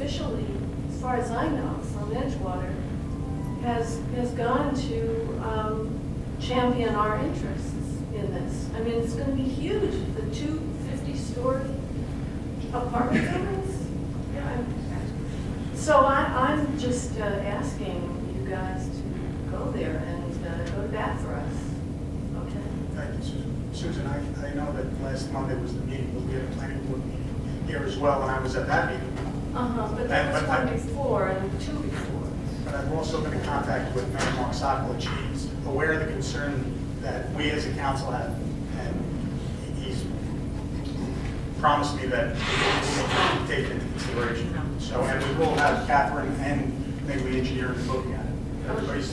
officially, as far as I know, from Edgewater, has gone to champion our interests in this. I mean, it's going to be huge, the 250-story apartment buildings. Yeah, so I'm just asking you guys to go there and go to bat for us. Okay. Thank you, Susan. Susan, I know that last Monday was the meeting, but we had a planning board meeting here as well, and I was at that meeting. But that was one before and two before. But I've also been in contact with Mayor Mark Sokolich. He's aware of the concern that we as a council have, and he's promised me that it will be taken into consideration. So, and we will have Catherine and maybe engineering looking at it. Everybody's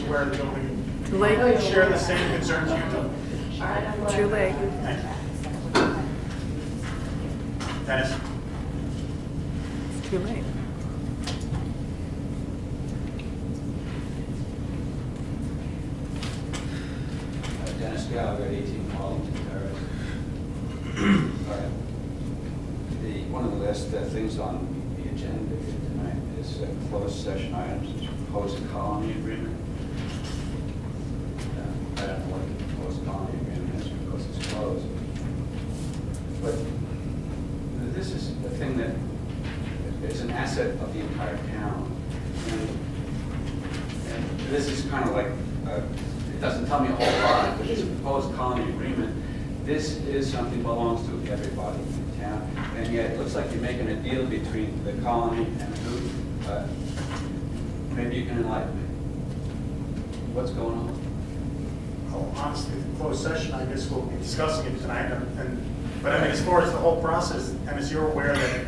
aware of the building. Too late. Share the same concerns you do. All right, I'm glad. Too late. Thank you. Dennis? It's too late. Dennis Gallagher, 18 Arlington Terrace. One of the last things on the agenda here tonight is closed session items, proposed colony agreement. I don't know what the proposed colony agreement is because it's closed. But this is a thing that is an asset of the entire town. And this is kind of like, it doesn't tell me a whole lot, but it's a proposed colony agreement. This is something that belongs to everybody in town, and yet it looks like you're making a deal between the colony and who. Maybe you can enlighten me. What's going on? Oh, honestly, the closed session, I guess we'll be discussing it tonight. But I mean, as far as the whole process, and as you're aware that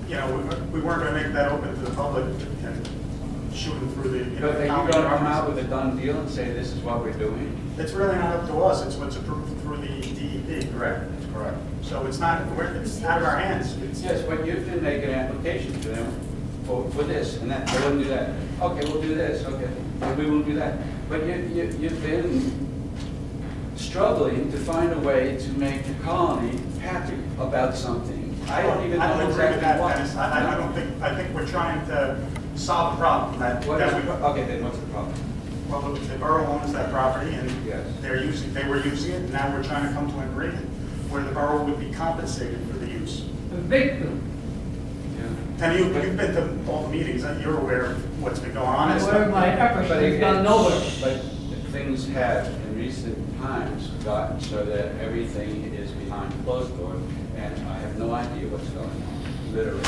you know, we weren't going to make that open to the public and shoot them through the. But are you going to come out with a done deal and say this is what we're doing? It's really not up to us. It's what's approved through the DEP. Correct. That's correct. So it's not. It's out of our hands. Yes, but you've been making an application to them for this and that. They wouldn't do that. Okay, we'll do this. Okay, we won't do that. But you've been struggling to find a way to make the colony happy about something. I don't even know exactly what. Dennis. I don't think. I think we're trying to solve a problem. Okay, then what's the problem? Well, the borough owns that property, and Yes. they were using it. And now we're trying to come to an agreement where the borough would be compensated for the use. The victim. Yeah. And you've been to all the meetings, and you're aware of what's been going on. I It's wear not- my efforts have gone nowhere. But things have in recent times gotten so that everything is behind closed doors, and I have no idea what's going on, literally,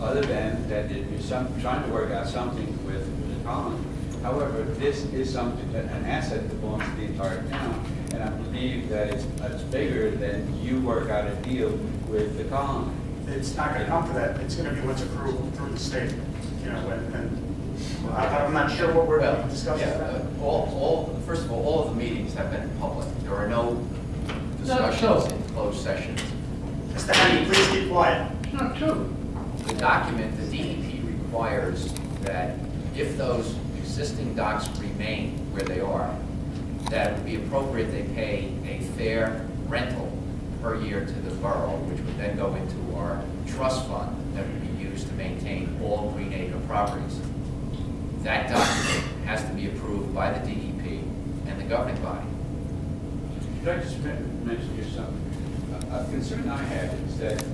other than that you're trying to work out something with the colony. However, this is something, an asset that belongs to the entire town, and I believe that it's bigger than you work out a deal with the colony. It's not going to come to that. It's going to be what's approved through the state. You know, and I'm not sure what we're discussing. First of all of the meetings have been public. There are no discussions in closed sessions. Mr. Henry, please keep quiet. It's not true. The document, the DEP requires that if those existing docks remain where they are, that it would be appropriate they pay a fair rental per year to the borough, which would then go into our trust fund that would be used to maintain all Green Acre properties. That document has to be approved by the DEP and the governing body. Could I just mention here something? A concern I have is that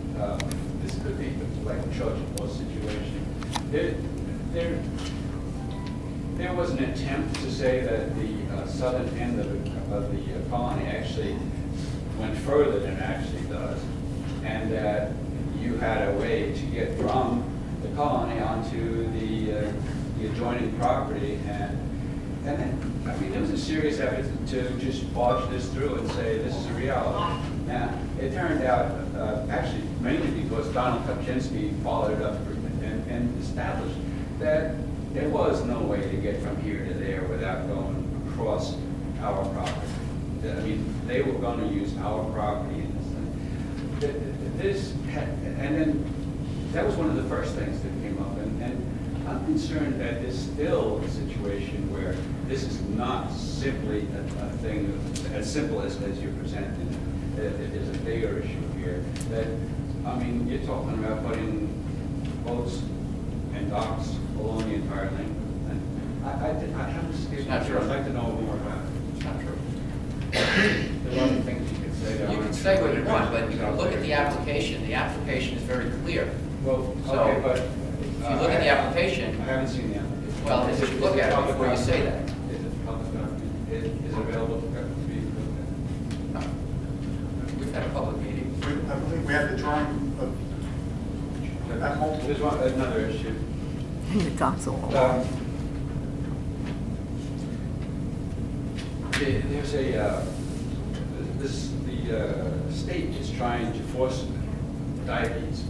this could be like a Trojan horse situation. There was an attempt to say that the southern end of the colony actually went further than it actually does, and that you had a way to get from the colony onto the adjoining property, and then, I mean, there was a serious effort to just barge this through and say this is a reality. Now, it turned out, actually, mainly because Donald Kopczynski followed up and established that there was no way to get from here to there without going across our property. I mean, they were going to use our property in this thing. And then that was one of the first things that came up. And I'm concerned that there's still a situation where this is not simply a thing as simple as you're presenting. There's a bigger issue here. That, I mean, you're talking about putting boats not true. I'd like to know more about it. It's not true. There's other things you could say. that You aren't- can say what you want, but you look at the application is very clear. Well, So, okay, but. If you look at the application, I haven't seen the application. well, you should look at it public before you say document? that. Is it public document? Is it available to be looked No. We've had a public meeting. I believe we have the drawing of, at? at multiple. There's another issue. The docs all. There's a, the state is trying to force diabetes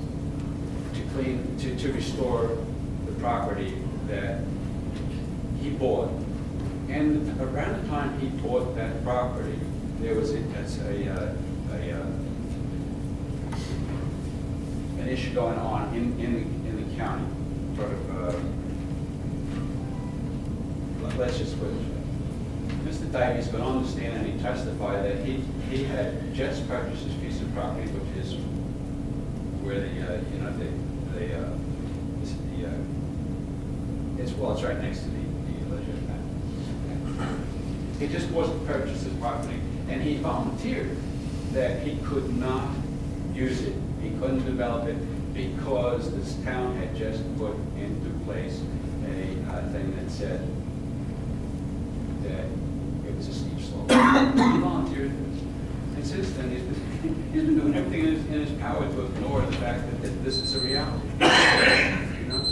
to clean, to restore the property that he bought. And around the time he bought that property, there was an issue going on in the county, sort of, let's just put it, Mr. Divey's been on the stand and he testified that he had just purchased this piece of property, which is where it's right next to the leisure pad. He just purchased this property, and he volunteered that he could not use it, he couldn't develop it, because this town had just put into place a thing that said that it was a steep slope. He volunteered this. And since then, he's been doing everything in his power to ignore the fact that this is a reality. You know?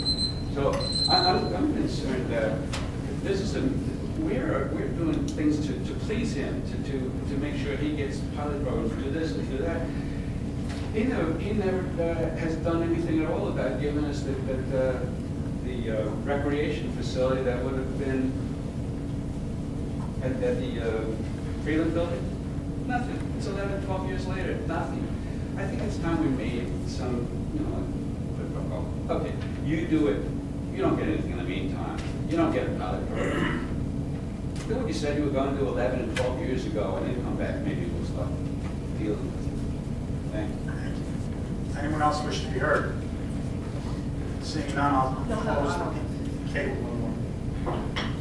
So I'm concerned that this is we're doing things to please him, to make sure he gets pilot programs, to do this and do that. He never has done anything at all about giving us the recreation facility that would have been at the Freeland building. Nothing. It's 11, 12 years later. Nothing. I think it's time we made some, okay, you do it. You don't get anything in the meantime. You don't get a pilot program. Do what you said you were going to do 11 and 12 years ago, and then come back. Maybe we'll start dealing with it. Thank you. Anyone else wish to be heard? Seeing none, I'll close. Kate, one more.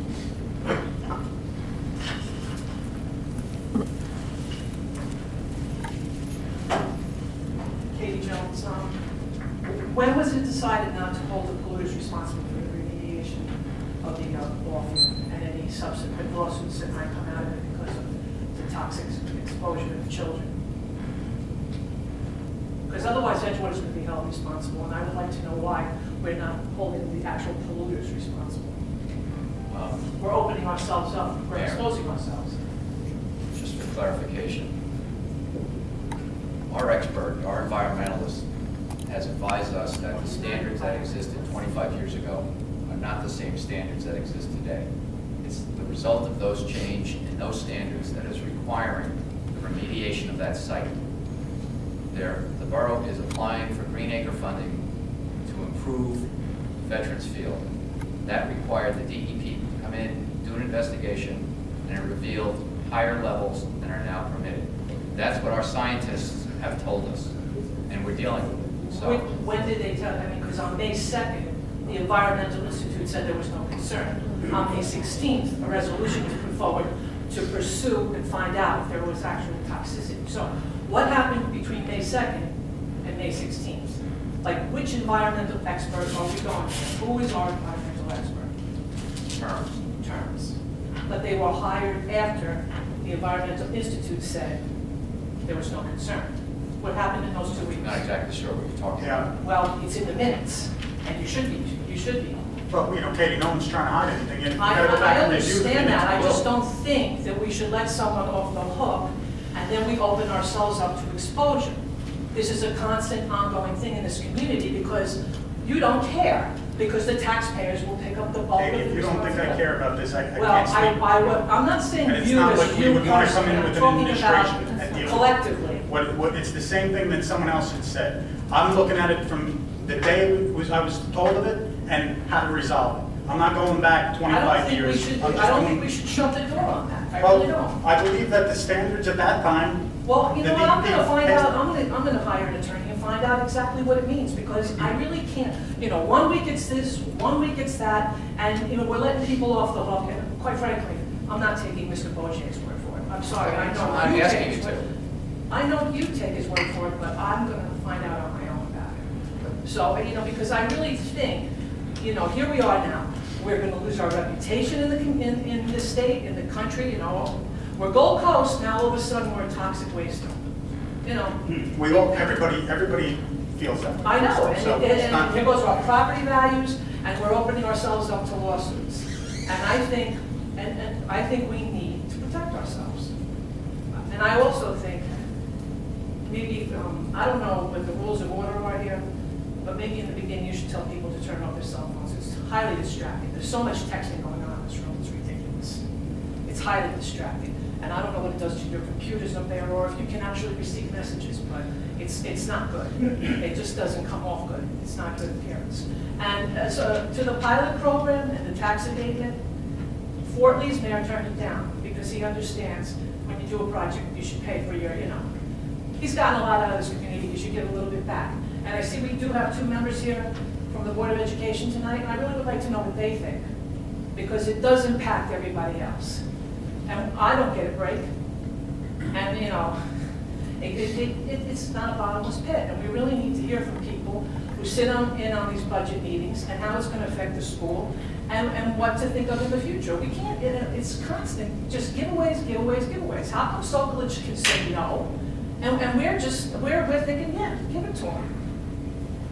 Katie Jones, when was it decided not to hold the polluters responsible for the remediation of the ball field and any subsequent lawsuits that might come out of it because of the toxic exposure of children? Because otherwise Edgewater's going to be held responsible, and I would like to know why we're not holding the actual polluters responsible. We're opening ourselves up, we're Mayor. exposing ourselves. Just for clarification, our expert, our environmentalist, has advised us that the standards that existed 25 years ago are not the same standards that exist today. It's the result of those change in those standards that is requiring the remediation of that site. The borough is applying for Green Acre funding to improve Veterans Field. That required the DEP to come in, do an investigation, and it revealed higher levels than are now permitted. That's what our scientists have told us, and we're dealing with it. So, When did they tell, I mean, because on May 2nd, the Environmental Institute said there was no concern. On May 16th, a resolution was put forward to pursue and find out if there was actual toxicity. So what happened between May 2nd and May 16th? Like, which environmental expert are we going to? Who is our environmental expert? Terms. But they were hired after the Environmental Institute said there was no concern. What happened in those 2 weeks? not exactly sure what you're talking about. Yeah, Well, it's in the minutes, and you should be. but, Katie, no one's trying to hide anything. You I gotta go back and review the understand that, I minutes. just don't think that we should let someone off the hook, and then we open ourselves up to exposure. This is a constant ongoing thing in this community, because you don't care, because the taxpayers will pick up the bulk of Katie, the if you don't think I responsibility. care about this, I Well, can't speak. I'm not saying And it's you not as like we you would want to come in personally, I'm with an talking administration and about deal with it. collectively. It's the same thing that someone else had said. I'm looking at it from the day I was told of it and how to resolve it. I'm not going back 25 years. I'm just I don't going- think we should shut the door on that, I really Well, don't. I believe that the standards at that time. Well, you the know what, I'm DEP gonna find has- out, I'm gonna hire an attorney and find out exactly what it means, because I really can't, you know, 1 week it's this, 1 week it's that, and, you know, we're letting people off the hook, and quite frankly, I'm not taking Mr. Bojack's word for it. I'm sorry, I know I'm you asking take you his to. word. I know you take his word for it, but I'm gonna find out on my own about it. So, you know, because I really think, you know, here we are now, we're gonna lose our reputation in the state, in the country, you know. We're Gold Coast, now all of a sudden we're a toxic waste dump, you know. We all, everybody feels that way. I know, So it's not- and here goes our property values, and we're opening ourselves up to lawsuits. And I think, and I think we need to protect ourselves. And I also think, maybe, I don't know what the rules of order are here, but maybe in the beginning you should tell people to turn off their cell phones. It's highly distracting. There's so much texting going on in this room, it's ridiculous. It's highly distracting. And I don't know what it does to your computers up there, or if you can actually receive messages, but it's not good. It just doesn't come off good. It's not good appearance. And as to the pilot program and the tax abatement, Fort Lee's mayor turned it down because he understands when you do a project, you should pay for your, you know. He's gotten a lot out of this community, you should get a little bit back. And I see we do have 2 members here from the Board of Education tonight, and I really would like to know what they think, because it does impact everybody else. And I don't get a break. And, you know, it's not a bottomless pit. And we really need to hear from people who sit in on these budget meetings and how it's going to affect the school and what to think of in the future. We can't, it's constant, just giveaways, giveaways, giveaways. How come Sokolich can say no? And we're thinking, yeah, give it to them.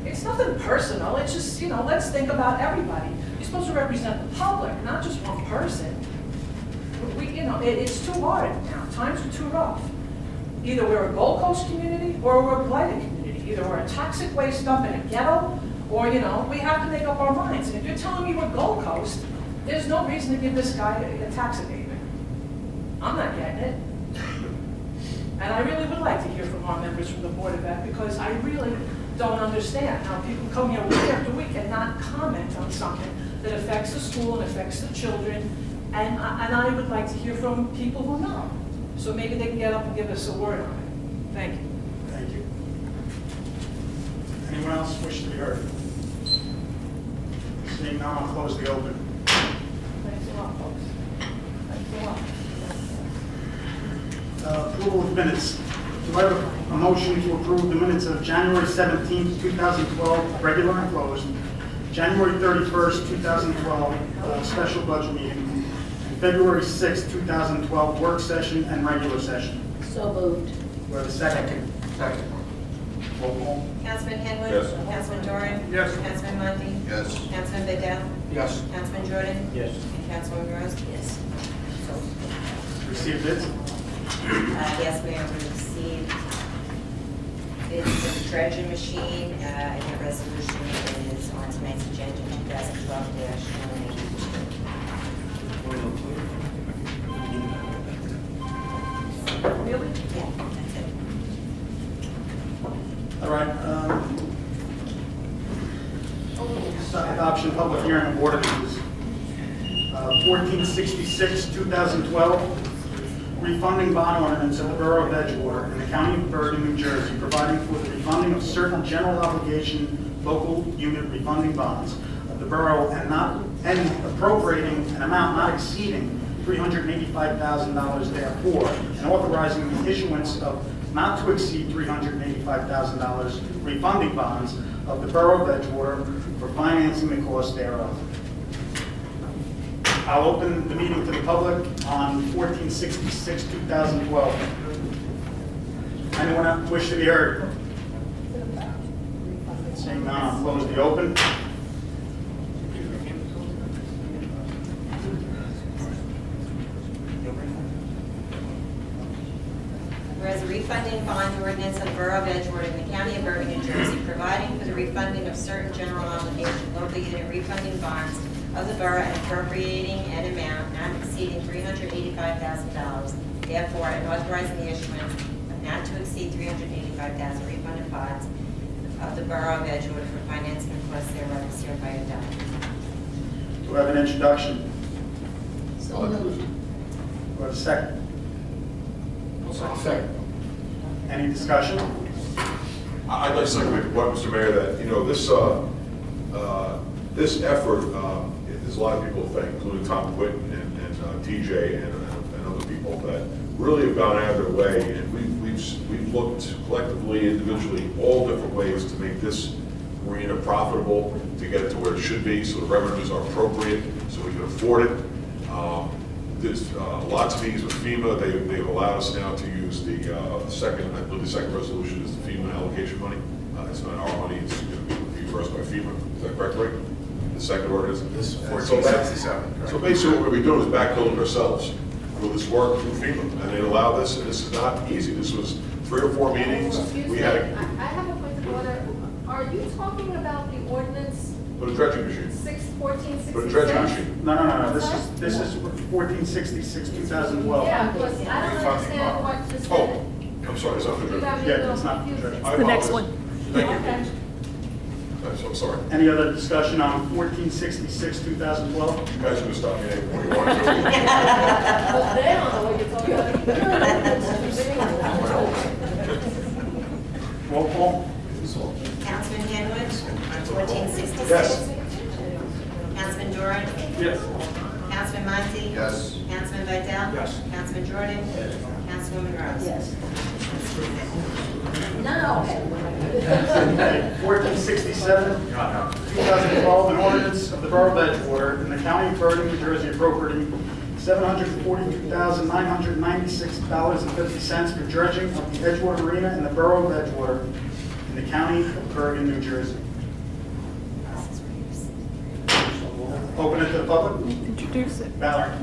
It's nothing personal. It's just, you know, let's think about everybody. You're supposed to represent the public, not just one person. You know, it's too hard now. Times are too rough. Either we're a Gold Coast community or we're a blighted community. Either we're a toxic waste dump in a ghetto, or, you know, we have to make up our minds. And if you're telling me we're Gold Coast, there's no reason to give this guy a tax abatement. I'm not getting it. And I really would like to hear from our members from the Board of Ed, because I really don't understand how people come here week after week and not comment on something that affects the school and affects the children. And I would like to hear from people who know. So maybe they can get up and give us a word on it. Thank you. Thank you. Anyone else wish to be heard? Seeing none, I'll close the open. Thanks a lot, folks. Thanks a lot. Approval of minutes. Do I have a motion to approve the minutes of January 17th, 2012, regular and closed, January 31st, 2012, special budget meeting, and February 6th, 2012, work session and regular session? So moved. Do I have a second? Second. Roll call. Councilman Henwood? Yes. Councilman Doran? Yes. Councilman Monty? Yes. Councilman Bedell? Yes. Councilman Jordan? Yes. And Councilwoman Rose? Yes. Received bids? Yes, Mayor, we received bids for the dredging machine, and the resolution is on tonight's agenda, 2012-182. Really? Yeah, that's it. All right. Adoption, public hearing of ordinances. 1466, 2012, refunding bond ordinance of the Borough of Edgewater in the County of Bergen, New Jersey, providing for the refunding of certain general obligation local unit refunding bonds of the borough and appropriating an amount not exceeding $385,000 therefore, and authorizing the issuance of not to exceed $385,000 refunding bonds of the Borough of Edgewater for financing the cost thereof. I'll open the meeting to the public on 1466, 2012. Anyone wish to be heard? Seeing none, I'll close the open. Whereas a refunding bond ordinance of the Borough of Edgewater in the County of Bergen, New Jersey, providing for the refunding of certain general obligation local unit refunding bonds of the borough and appropriating an amount not exceeding $385,000, therefore, and authorizing the issuance of not to exceed $385,000 refunded bonds of the Borough of Edgewater for financing the costs thereof is hereby adopted. Do we have an introduction? So moved. Do we have a second? Second. Any discussion? I'd like to say, what, Mr. Mayor, that, you know, this effort, there's a lot of people, including Tom Quinn and TJ and other people that really have gone out of their way, and we've looked collectively, individually, all different ways to make this marina profitable, to get it to where it should be, so the revenues are appropriate, so we can afford it. There's lots of meetings with FEMA. They've allowed us now to use the second, I believe the second resolution is the FEMA allocation money. It's not our money, it's going to be reimbursed by FEMA. Is that correct, Rick? The second ordinance? This is 1467. So basically what we're doing is backfilling ourselves with this work through FEMA. And they allow this, and this is not easy. This was 3 or 4 meetings. Excuse We me, had I have a point of order. Are you talking about the ordinance put a dredging machine. 1466? Put a dredging machine. No, this is 1466, 2012. Yeah, because I don't understand what this is. Oh, I'm sorry, it's not the You dredging. got me a Yeah, little it's not confused. dredging. I The next apologize. one. Thank you. Okay. I'm sorry. Any other discussion on 1466, 2012? You guys can stop me anytime you want to. Well, they don't know what you're talking about. Roll call? Councilman Henwood, 1466. Yes. Councilman Doran. Yes. Councilman Monty. Yes. Councilman Vidal. Yes. Councilman Jordan. Councilwoman Rose. Yes. No. 1467, 2012, an ordinance of the Borough of Edgewater in the County of Bergen, New Jersey, appropriating $742,996.50 for dredging of the Edgewater Marina in the Borough of Edgewater in the County of Bergen, New Jersey. Open it to the public. Introduce it. Valerie.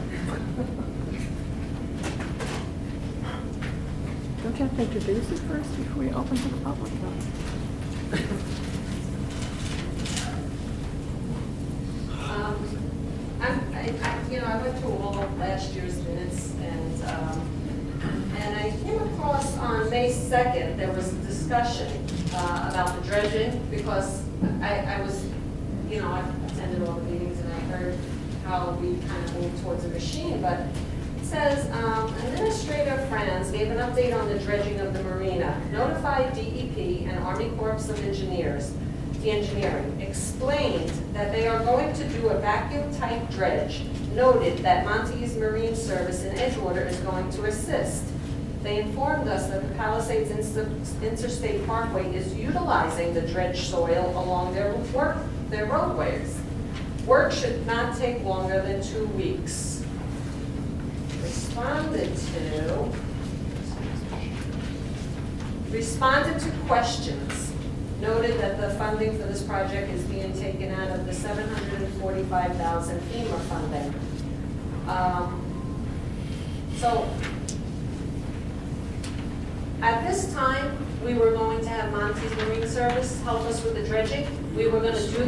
Don't you have to introduce it first before you open to the public? I went through all of last year's minutes, and I came across on May 2nd, there was a discussion about the dredging, because I was, I attended all the meetings and I heard how we kind of moved towards a machine, but it says, Administrator Franz gave an update on the dredging of the marina, notified DEP and Army Corps of Engineers, the engineering, explained that they are going to do a vacuum-type dredge, noted that Monty's Marine Service in Edgewater is going to assist. They informed us that the Palisades Interstate Parkway is utilizing the dredged soil along their roadways. Work should not take longer than 2 weeks. Responded to questions, noted that the funding for this project is being taken out of the $745,000 FEMA funding. So at this time, we were going to have Monty's Marine Service help us with the dredging. They were going to do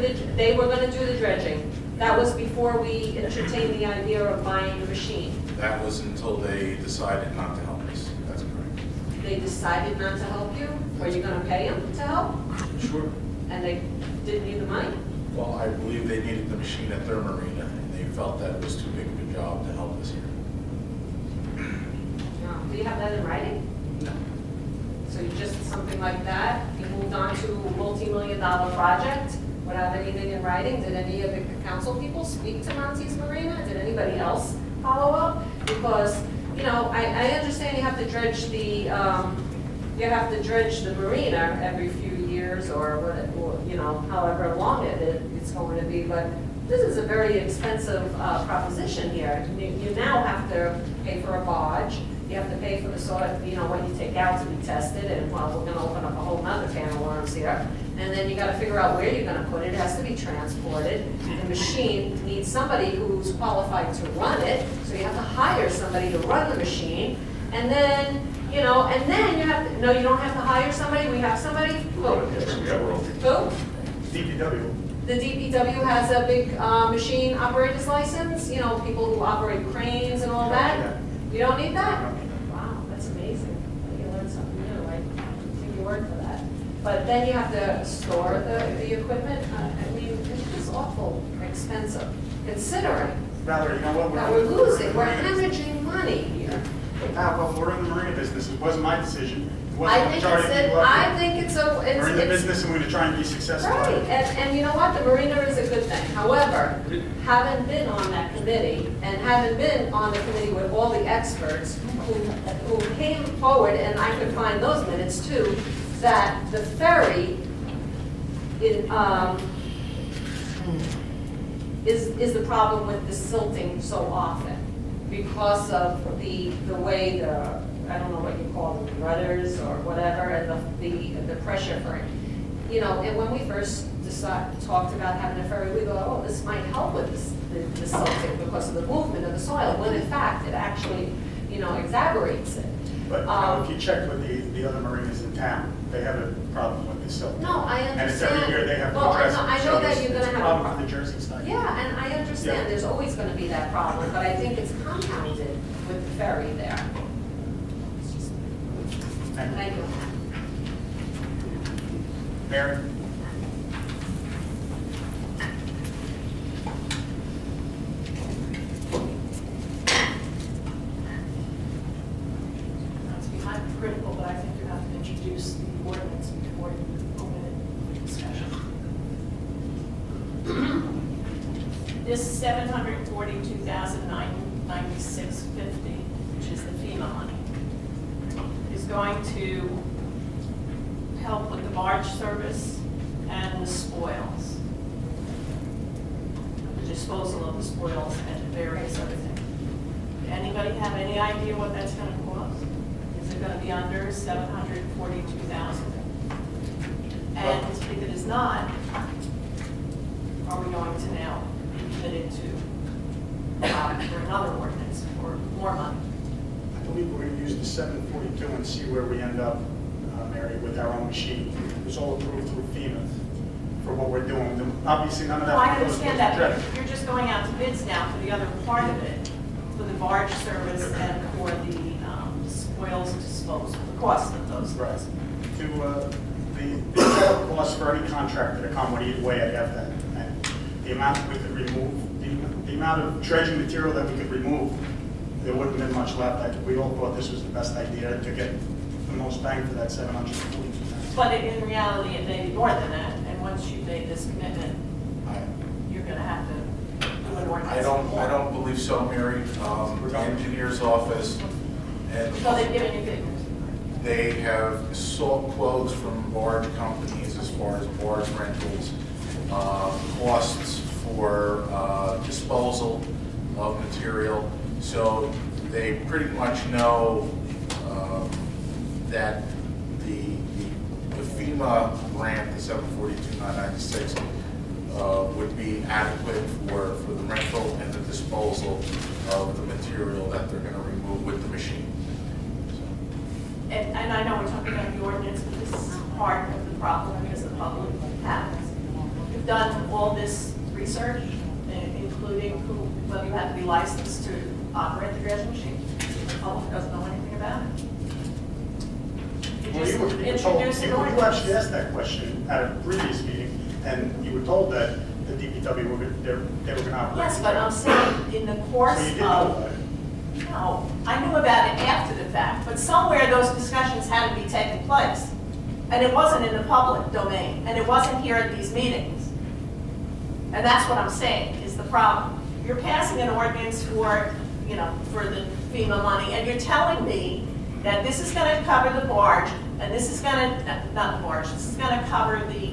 the dredging. That was before we entertained the idea of buying the machine. That was until they decided not to help us. That's correct. They decided not to help you? Were you going to pay them to help? Sure. And they didn't need the money? Well, I believe they needed the machine at their marina, and they felt that it was too big of a job to help us here. No. Do you have that in writing? No. So you just, something like that, you moved on to a multi-million-dollar project without anything in writing? Did any of the council people speak to Monty's Marina? Did anybody else follow up? Because, I understand you have to dredge the, marina every few years or however long it's going to be, but this is a very expensive proposition here. You now have to pay for a barge, you have to pay for the soil, what you take out to be tested, and we're gonna open up a whole nother can of worms here. And then you gotta figure out where you're gonna put it. It has to be transported. The machine needs somebody who's qualified to run it, so you have to hire somebody to run the machine. And then, you have to, no, you don't have to hire somebody, we have somebody. Yes, we have our own. Who? DPW. The DPW has a big machine operator's license, people who operate cranes and all that. You don't need that? Wow, that's amazing. You learn something new. I take your word for that. But then you have to store the equipment. It's just awful expensive, considering Valerie, you know what? that we're losing. We're hemorrhaging money here. Well, we're in the marina business. It wasn't my decision. Wasn't I the think majority it's, of people up I here. think it's We're in the it's, business and we're gonna try and be successful. at right, it. and you know what, the marina is a good thing. However, having been on that committee, and having been on the committee with all the experts who came forward, and I could find those minutes too, that the ferry is the problem with the silting so often, because of the way I don't know what you call them, rudders or whatever, and the pressure for it. You know, and when we first talked about having a ferry, we thought, oh, this might help with the silting because of the movement of the soil, when in fact, it actually, you know, exaggerates it. But if you check with the other marinas in town, they have a problem with the silt. No, I understand. And it's every year they have to Well, address it. I know So that it's- you're gonna it's have a problem problem. with the Jersey side. Yeah, and I understand, Yeah. there's always gonna be that problem, but I think it's compounded with the ferry there. Thank you. Mary? Not to be hypercritical, but I think you have to introduce the ordinance before you open it for discussion. This $742,996.50, which is the FEMA money, is going to help with the barge service and the spoils, the disposal of the spoils and various other things. Anybody have any idea what that's going to cost? Is it going to be under $742,000? And if it is not, are we going to now be committed to for another ordinance or more money? I believe we're going to use the 742 and see where we end up, Mary, with our own machine. It was all approved through FEMA for what we're doing. Obviously, none of No, that. I goes understand to that, dredge. but you're just going out to bids now for the other part of it, for the barge service and for the spoils disposal, the cost of those. Right. To, the total cost for any contractor to come would either way at that. And the amount we could remove, the amount of dredging material that we could remove, there wouldn't have been much left. We all thought this was the best idea to get the most bang for that 742,000. But in reality, it may be more than that, and once you've made this commitment, you're gonna have to do an ordinance. I don't believe so, Mary. The engineer's office and So they've given you figures. they have sought quotes from barge companies as far as barge rentals, costs for disposal of material. So they pretty much know that the FEMA grant, the 742,996, would be adequate for the rental and the disposal of the material that they're going to remove with the machine. And I know we're talking about the ordinance, but this is part of the problem because the public happens. You've done all this research, including whether you have to be licensed to operate the dredging machine. The public doesn't know anything about it. You Well, just you were told, introduce an you actually ordinance. asked that question at a previous meeting, and you were told that the DPW, they were going to operate. Yes, but I'm saying in the course So you did know of, about it. no, I knew about it after the fact, but somewhere those discussions had to be taking place. And it wasn't in the public domain, and it wasn't here at these meetings. And that's what I'm saying is the problem. You're passing an ordinance for, you know, for the FEMA money, and you're telling me that this is going to cover the barge, and this is going to, not the barge, this is going to cover the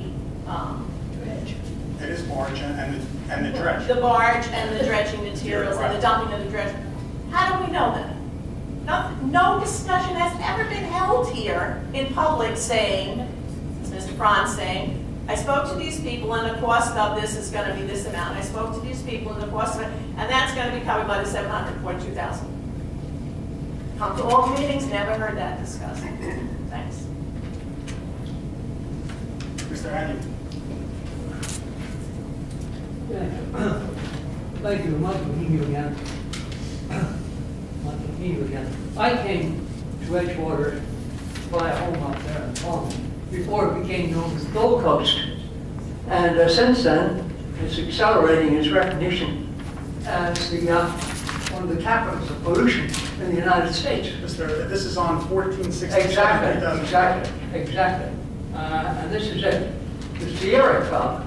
dredge. It is barge and the dredge. The barge and the dredging materials and the dumping of the dredge. How do we know that? No discussion has ever been held here in public saying, as Mr. Franz saying, I spoke to these people and the cost of this is going to be this amount. I spoke to these people and the cost of it, and that's going to be covered by the 742,000. Come to all meetings, never heard that discussed. Thanks. Mr. Haney? Thank you, Michael Heaney again. Michael Heaney again. I came to Edgewater to buy a home out there in Palm before it became known as Gold Coast. And since then, it's accelerating its recognition as the one from the capitals of pollution in the United States. This is on 1467. Exactly. And this is it. The Sierra Club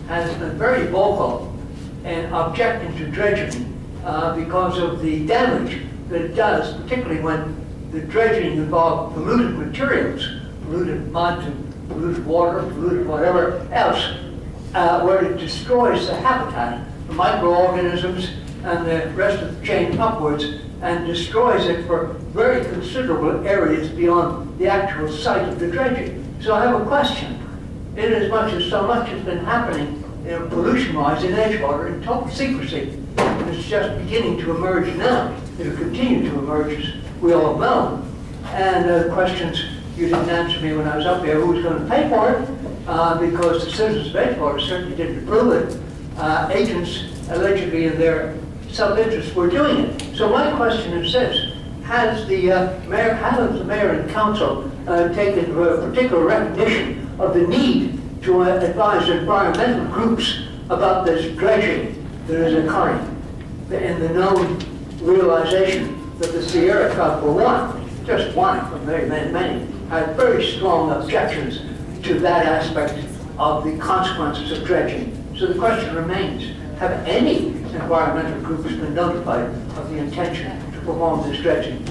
has been very vocal in objecting to dredging because of the damage that it does, particularly when the dredging involves polluted materials, polluted mud, polluted water, polluted whatever else, where it destroys the habitat, the microorganisms, and the rest of the chain upwards, and destroys it for very considerable areas beyond the actual site of the dredging. So I have a question. In as much as so much has been happening pollution-wise in Edgewater in total secrecy, and it's just beginning to emerge now. It'll continue to emerge, as we all know. And questions you didn't answer me when I was up there, who's going to pay for it? Because the citizens of Edgewater certainly didn't approve it. Agents allegedly in their self-interest were doing it. So my question is this: has the mayor and council taken particular recognition of the need to advise environmental groups about this dredging that is occurring, and the known realization that the Sierra Club, for one, just one from very many, had very strong objections to that aspect of the consequences of dredging. So the question remains, have any environmental groups been notified of the intention to perform this dredging,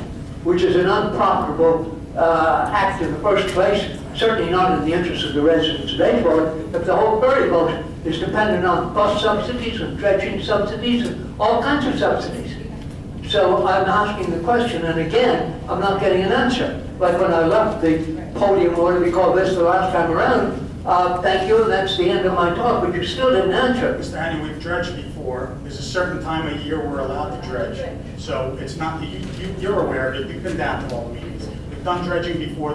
which is an unprofitable act in the first place, certainly not in the interest of the residents of Edgewater, if the whole ferry boat is dependent on bus subsidies and dredging subsidies and all kinds of subsidies. So I'm asking the question, and again, I'm not getting an answer. Like when I left the podium, or whatever you call this, the last time around, thank you, and that's the end of my talk, but you still didn't answer. Mr. Haney, we've dredged before. There's a certain time of year we're allowed to dredge. So it's not, you're aware of it, you've been down to all the meetings. We've done dredging before.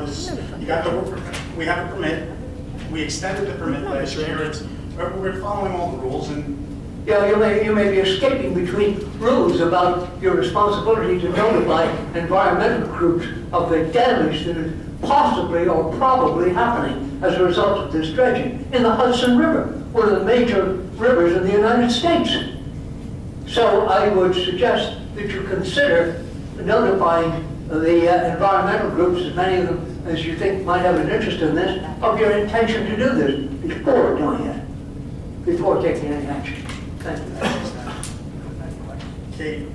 We have a permit. We extended the permit last year. We're following all the rules, and Yeah, you may be escaping between rules about your responsibility to notify environmental groups of the damage that is possibly or probably happening as a result of this dredging in the Hudson River, one of the major rivers in the United States. So I would suggest that you consider notifying the environmental groups, as many of them as you think might have an interest in this, of your intention to do this before doing it, before taking any action. Thank you. Katie.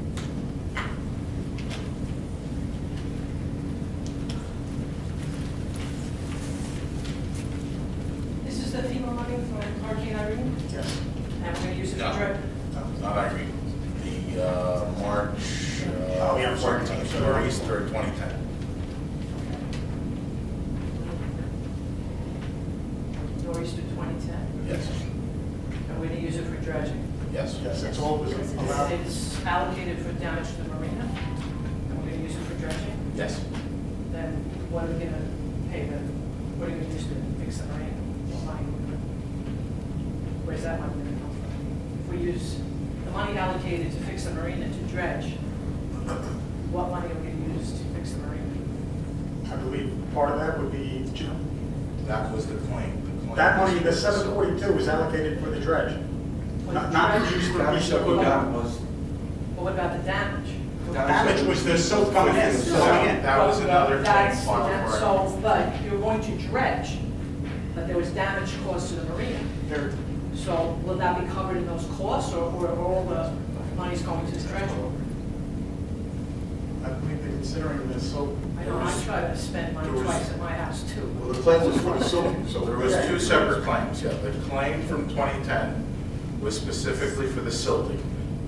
This is the FEMA money for Hurricane Irene, Yes. and we're going to use it for No. dredging. Not Irene. The March Oh, yeah, 14th, Northeast 3rd, 2010. Nor'easter 2010, Yes, and we're going to use it for dredging. yes. Yes, that's all it was allowed. It's allocated for damage to the marina, and we're going to use it for dredging. Yes. Then what are we going to pay them? What are we going to use to fix the marina? What money? Where's that money going to come from? If we use the money allocated to fix the marina to dredge, what money are we going to use to fix the marina? I believe part of that would be, That was the claim. that money, the 742 was allocated for the dredge. Not used for restoration. But what about the damage? Damage was the silt coming in. That was another claim That's- filed for it. So, but you're going to dredge, but there was damage caused to the marina. There- So will that be covered in those costs, or all the money's going to the dredge? I believe they're considering the silt. I know, I try to spend money There was- twice at my house too. Well, the claim was for the silting, so There was two separate claims, yeah. The claim from 2010 was specifically for the silting.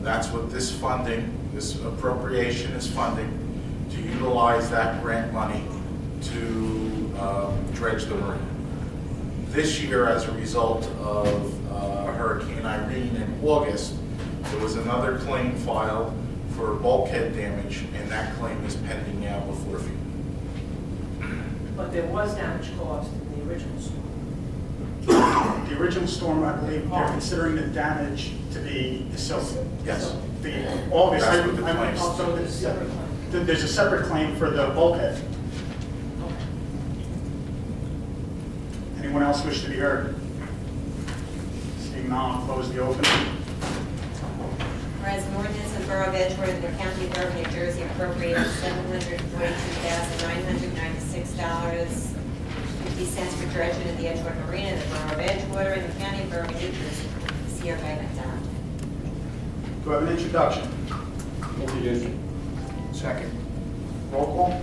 That's what this funding, this appropriation is funding, to utilize that grant money to dredge the marina. This year, as a result of Hurricane Irene in August, there was another claim filed for bulkhead damage, and that claim is pending now before FEMA. But there was damage caused in the original storm. The original storm, I believe, they're considering the damage to be the silt. Yes. The August, That's what the claim is. Also, there's a separate claim. there's a separate claim for the bulkhead. Okay. Anyone else wish to be heard? Seeing none, I'll close the opening. Whereas an ordinance of the Borough of Edgewater in the County of Bergen, New Jersey appropriating $742,996.50 for dredging of the Edgewater Marina in the Borough of Edgewater in the County of Bergen, New Jersey. Is hereby adopted. Do I have an introduction? Introduction. Second. Roll call?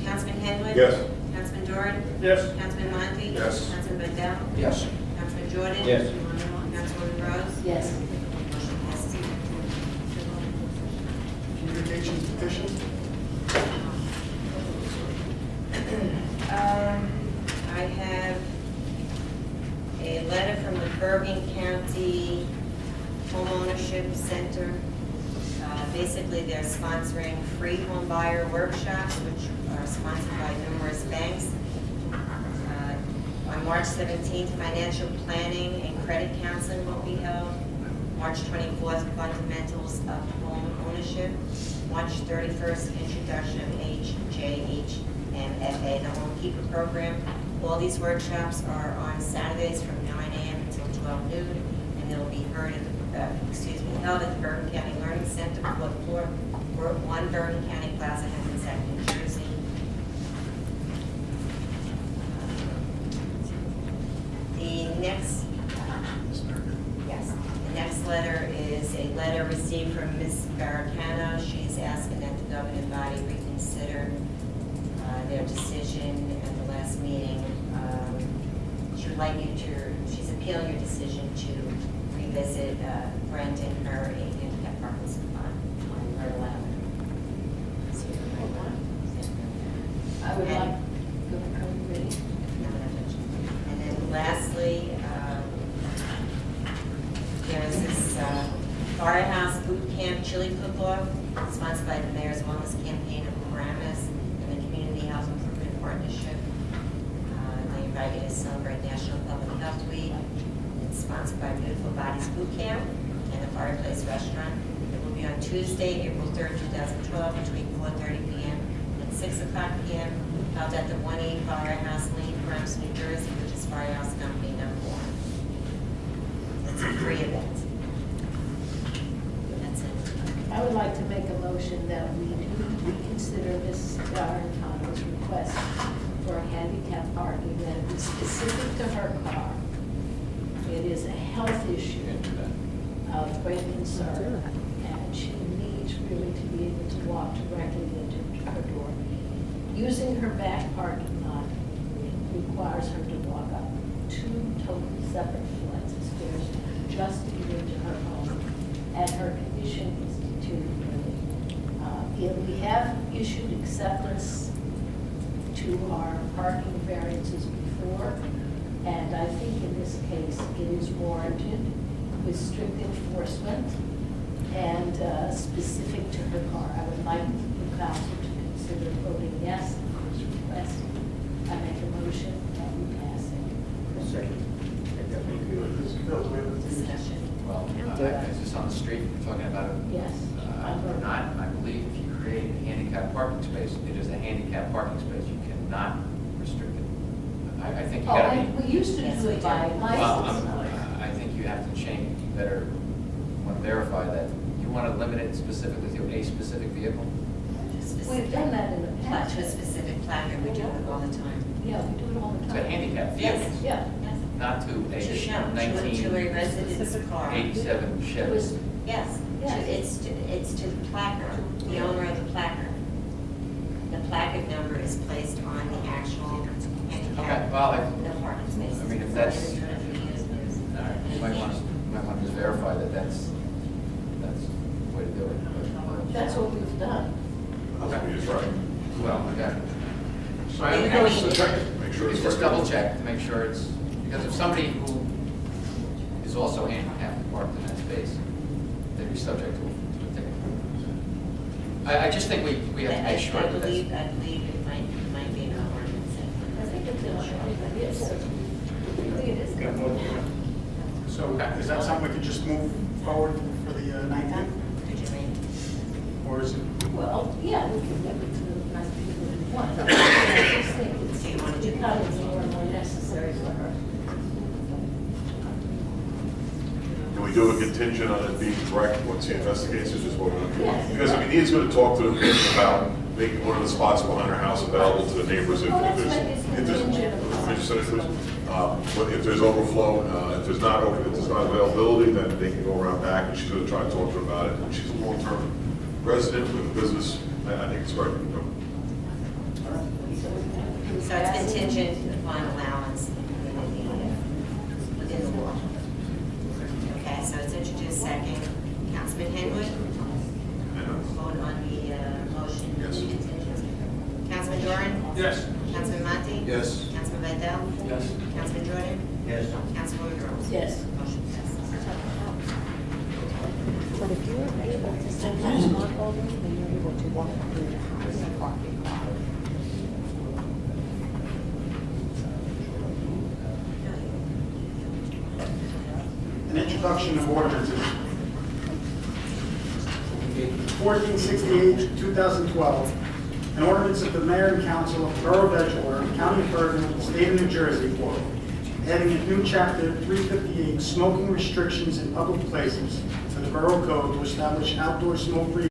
Councilman Henwood? Yes. Councilman Doran? Yes. Councilman Monty? Yes. Councilman Bandel? Yes. Councilman Jordan? Yes. Councilwoman Rose? Yes. Motion passes. Communications petition? I have a letter from the Bergen County Homeownership Center. Basically, they're sponsoring free home buyer workshops, which are sponsored by numerous banks. On March 17th, financial planning and credit counseling will be held. March 24th, fundamentals of home ownership. March 31st, introduction of HJHMFA, the Home Keeper Program. All these workshops are on Saturdays from 9 a.m. until 12 noon, and they'll be held at the Bergen County Learning Center, 4th floor, 1 Bergen County Plaza, Hackensack, New Jersey. The next letter is a letter received from Ms. Barricano. She's asking that the governing body reconsider their decision at the last meeting. She would like you to, she's appealing your decision to revisit granting her a handicap parking spot on Myrtle Avenue. I would like, go ready. And then lastly, there's this Firehouse Boot Camp Chili Cook-Off, sponsored by the Mayor's Wellness Campaign of Paramus and the Community Health Improvement Partnership. They invite you to celebrate National Public Health Week. It's sponsored by Beautiful Bodies Boot Camp and the Fireplace Restaurant. It will be on Tuesday, April 3rd, 2012, between 4:30 p.m. and 6 o'clock p.m. held at the 180 Firehouse Lane, Paramus, New Jersey, which is Firehouse Company #1. It's a free event. That's it. I would like to make a motion that we do reconsider Mrs. Barricano's request for a handicap parking that is specific to her car. It is a health issue of great concern, and she needs really to be able to walk directly into her door. Using her back parking lot requires her to walk up 2 totally separate flights of stairs just to get into her home, and her condition is deteriorating. We have issued acceptance to our parking variances before, and I think in this case it is warranted with strict enforcement and specific to her car. I would like the council to consider voting yes on this request. I make a motion that we pass it. Second. Discussion. Well, is this on the street we're talking about? Yes. Not, I believe if you create a handicap parking space, it is a handicap parking space. You cannot restrict it. I think you Oh, gotta and be. we used to do it by Well, license. I think you have to change, you better want to verify that. You want to limit it specifically to a specific vehicle? We've done that in the To past. a specific placard, we do it all the time. Yeah, we do it all the To time. handicap Yes. vehicles, Yeah. Yes. not to a To a resident's car. 1987 It Chevy. was, Yes, Yes. it's to the placard, the owner of the placard. The placard number is placed on the actual Okay, handicap, well, no parking spaces. I mean, if that's- It's gonna be used as- all right, you might want to just verify that that's the way to do it. that's what we've done. Okay. He's right. Well, okay. So I think it's the check, make sure It's it's just right. double check to make sure it's, because if somebody who is also handicapped parked in that space, they'd be subject to a ticket. I just think we have to make sure I that that's. believe it might be an ordinance. I think it's in our, yes. I think it is. So is that something we could just move forward for the 19th? Could you read? Or is it? Well, yeah, we can move it to the nice people who want. I just think it's becoming more and more necessary for her. You we do a contingent on it being correct once he investigates it, just vote on it? Because, I mean, he's gonna talk to them about making one of the spots behind our house available to the neighbors if there's overflow, if there's not availability, then they can go around back, and she's gonna try to talk to her about it. And she's a long-term resident with a business, I think it's great. So it's contingent upon allowance within the law. Okay, so it's introduced second. Councilman Henwood? Vote on the motion. Yes. Contingency. Councilman Doran? Yes. Councilman Monti? Yes. Councilman Mandel? Yes. Councilman Jordan? Yes. Councilwoman Rose? Yes. Motion passes. But if you're able to send that smart over, then you're able to walk through the house and park your car. An introduction of ordinances. 1468, 2012, an ordinance of the Mayor and Council of the Borough of Edgewater, County of Bergen, State of New Jersey, adding a new chapter 358, smoking restrictions in public places to the Borough Code to establish outdoor smoke-free